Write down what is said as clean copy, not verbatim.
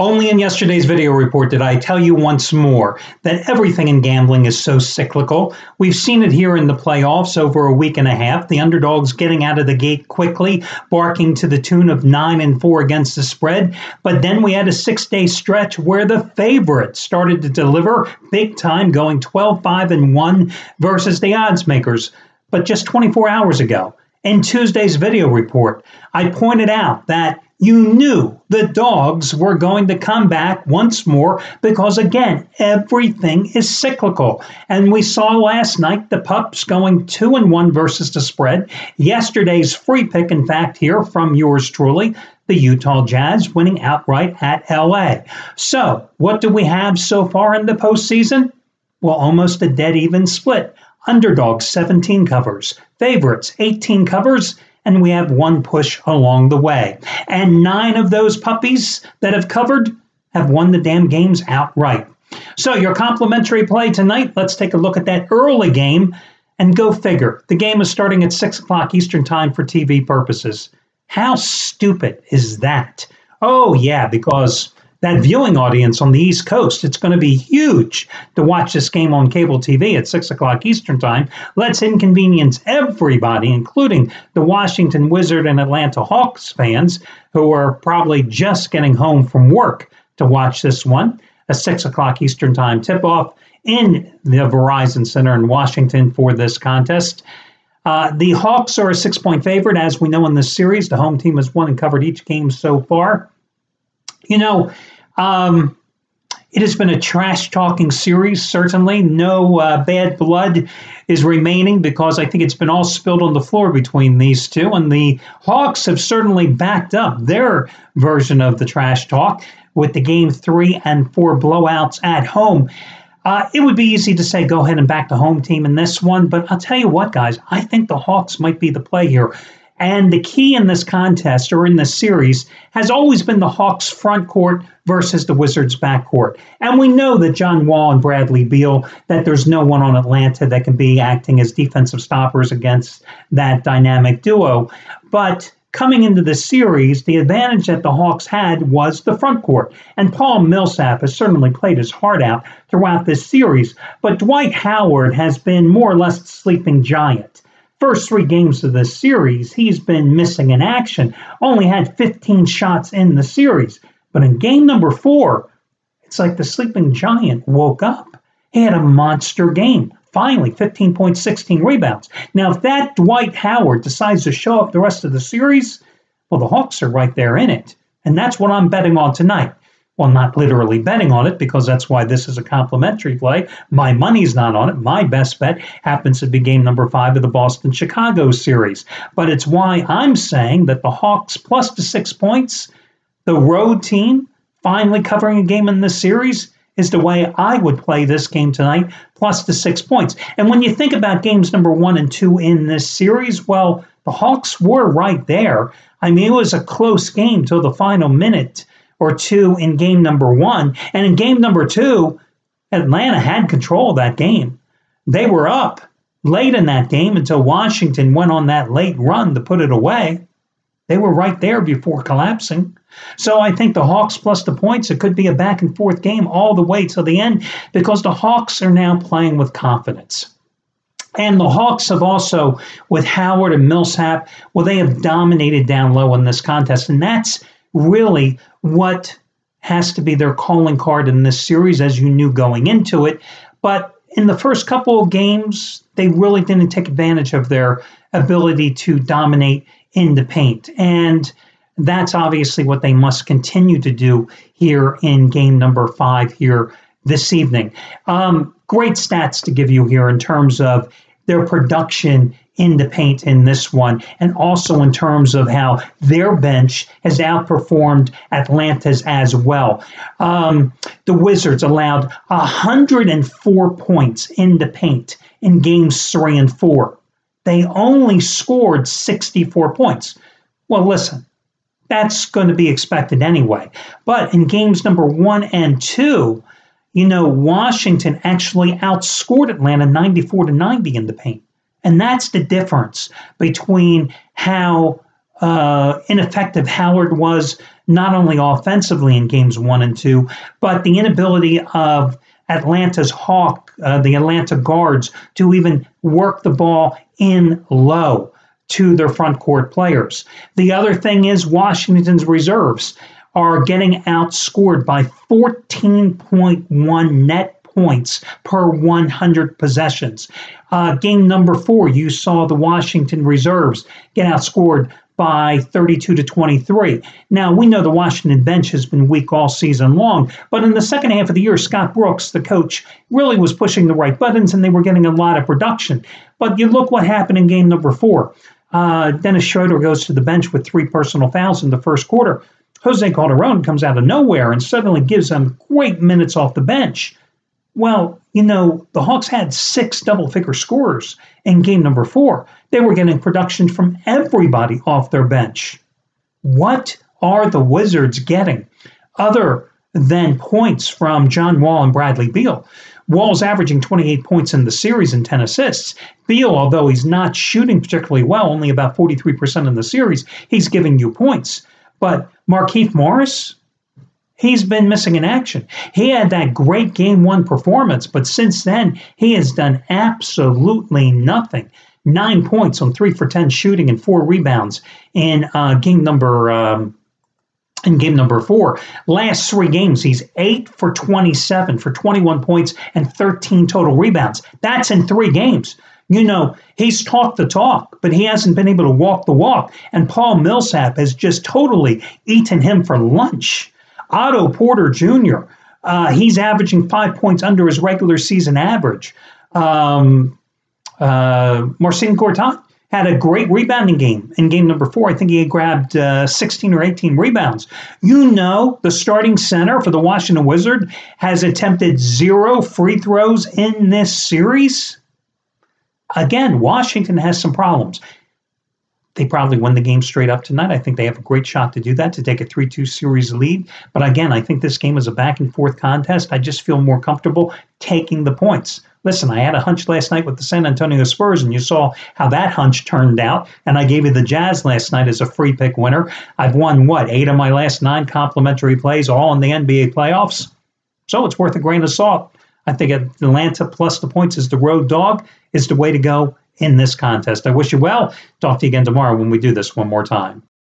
Only in yesterday's video report did I tell you once more that everything in gambling is so cyclical. We've seen it here in the playoffs over a week and a half. The underdogs getting out of the gate quickly, barking to the tune of 9-4 against the spread. But then we had a 6-day stretch where the favorites started to deliver big time, going 12-5-1 versus the odds makers. But just 24 hours ago, in Tuesday's video report, I pointed out that you knew the dogs were going to come back once more because, again, everything is cyclical. And we saw last night the pups going 2-1 versus the spread. Yesterday's free pick, in fact, here from yours truly, the Utah Jazz winning outright at LA. So what do we have so far in the postseason? Well, almost a dead even split. Underdogs, 17 covers. Favorites, 18 covers. And we have one push along the way. And 9 of those puppies that have covered have won the damn games outright. So your complimentary play tonight, let's take a look at that early game and go figure. The game is starting at 6 o'clock Eastern time for TV purposes. How stupid is that? Oh, yeah, because that viewing audience on the East Coast, it's going to be huge to watch this game on cable TV at 6 o'clock Eastern time. Let's inconvenience everybody, including the Washington Wizard and Atlanta Hawks fans who are probably just getting home from work to watch this one. A 6 o'clock Eastern time tip-off in the Verizon Center in Washington for this contest. The Hawks are a 6-point favorite. As we know in this series, the home team has won and covered each game so far. You know, it has been a trash-talking series, certainly. No bad blood is remaining because I think it's been all spilled on the floor between these two. And the Hawks have certainly backed up their version of the trash talk with the Game 3 and 4 blowouts at home. It would be easy to say go ahead and back the home team in this one. But I'll tell you what, guys, I think the Hawks might be the play here. And the key in this contest, or in this series, has always been the Hawks' front court versus the Wizards' back court. And we know that John Wall and Bradley Beal, that there's no one on Atlanta that can be acting as defensive stoppers against that dynamic duo. But coming into the series, the advantage that the Hawks had was the front court. And Paul Millsap has certainly played his heart out throughout this series. But Dwight Howard has been more or less the sleeping giant. First 3 games of this series, he's been missing in action. Only had 15 shots in the series. But in game number 4, it's like the sleeping giant woke up. He had a monster game. Finally, 15 points, 16 rebounds. Now, if that Dwight Howard decides to show up the rest of the series, well, the Hawks are right there in it. And that's what I'm betting on tonight. Well, not literally betting on it, because that's why this is a complimentary play. My money's not on it. My best bet happens to be game number 5 of the Boston-Chicago series. But it's why I'm saying that the Hawks plus the 6 points, the road team finally covering a game in this series, is the way I would play this game tonight, plus the 6 points. And when you think about games number 1 and 2 in this series, well, the Hawks were right there. I mean, it was a close game till the final minute or 2 in game number 1. And in game number 2, Atlanta had control of that game. They were up late in that game until Washington went on that late run to put it away. They were right there before collapsing. So I think the Hawks plus the points, it could be a back and forth game all the way till the end because the Hawks are now playing with confidence. And the Hawks have also, with Howard and Millsap, well, they have dominated down low in this contest. And that's really what has to be their calling card in this series, as you knew going into it. But in the first couple of games, they really didn't take advantage of their ability to dominate in the paint. And that's obviously what they must continue to do here in game number 5 here this evening. Great stats to give you here in terms of their production in the paint in this one, and also in terms of how their bench has outperformed Atlanta's as well. The Wizards allowed 104 points in the paint in games 3 and 4. They only scored 64 points. Well, listen, that's going to be expected anyway. But in games number 1 and 2, you know, Washington actually outscored Atlanta 94-90 in the paint. And that's the difference between how ineffective Howard was not only offensively in games 1 and 2, but the inability of the Atlanta guards to even work the ball in low to their front court players. The other thing is Washington's reserves are getting outscored by 14.1 net points per 100 possessions. Game number 4, you saw the Washington reserves get outscored by 32-23. Now, we know the Washington bench has been weak all season long, but in the second half of the year, Scott Brooks, the coach, really was pushing the right buttons, and they were getting a lot of production. But you look what happened in game number 4. Dennis Schroeder goes to the bench with 3 personal fouls in the first quarter. Jose Calderon comes out of nowhere and suddenly gives them great minutes off the bench. Well, the Hawks had 6 double-figure scorers in game number 4. They were getting production from everybody off their bench. What are the Wizards getting other than points from John Wall and Bradley Beal? Wall's averaging 28 points in the series and 10 assists. Beal, although he's not shooting particularly well, only about 43% in the series, he's giving you points. But Markieff Morris, he's been missing in action. He had that great Game 1 performance, but since then, he has done absolutely nothing. 9 points on 3 for 10 shooting and 4 rebounds in game number 4. Last 3 games, he's 8 for 27 for 21 points and 13 total rebounds. That's in 3 games. He's talked the talk, but he hasn't been able to walk the walk. And Paul Millsap has just totally eaten him for lunch. Otto Porter Jr., he's averaging 5 points under his regular season average. Marcin Gortat had a great rebounding game in game number 4. I think he grabbed 16 or 18 rebounds. The starting center for the Washington Wizards has attempted 0 free throws in this series. Again, Washington has some problems. They probably win the game straight up tonight. I think they have a great shot to do that, to take a 3-2 series lead. But again, I think this game is a back-and-forth contest. I just feel more comfortable taking the points. Listen, I had a hunch last night with the San Antonio Spurs, and you saw how that hunch turned out. And I gave you the Jazz last night as a free pick winner. I've won, 8 of my last 9 complimentary plays, all in the NBA playoffs. So it's worth a grain of salt. I think Atlanta plus the points as the road dog is the way to go in this contest. I wish you well. Talk to you again tomorrow when we do this one more time.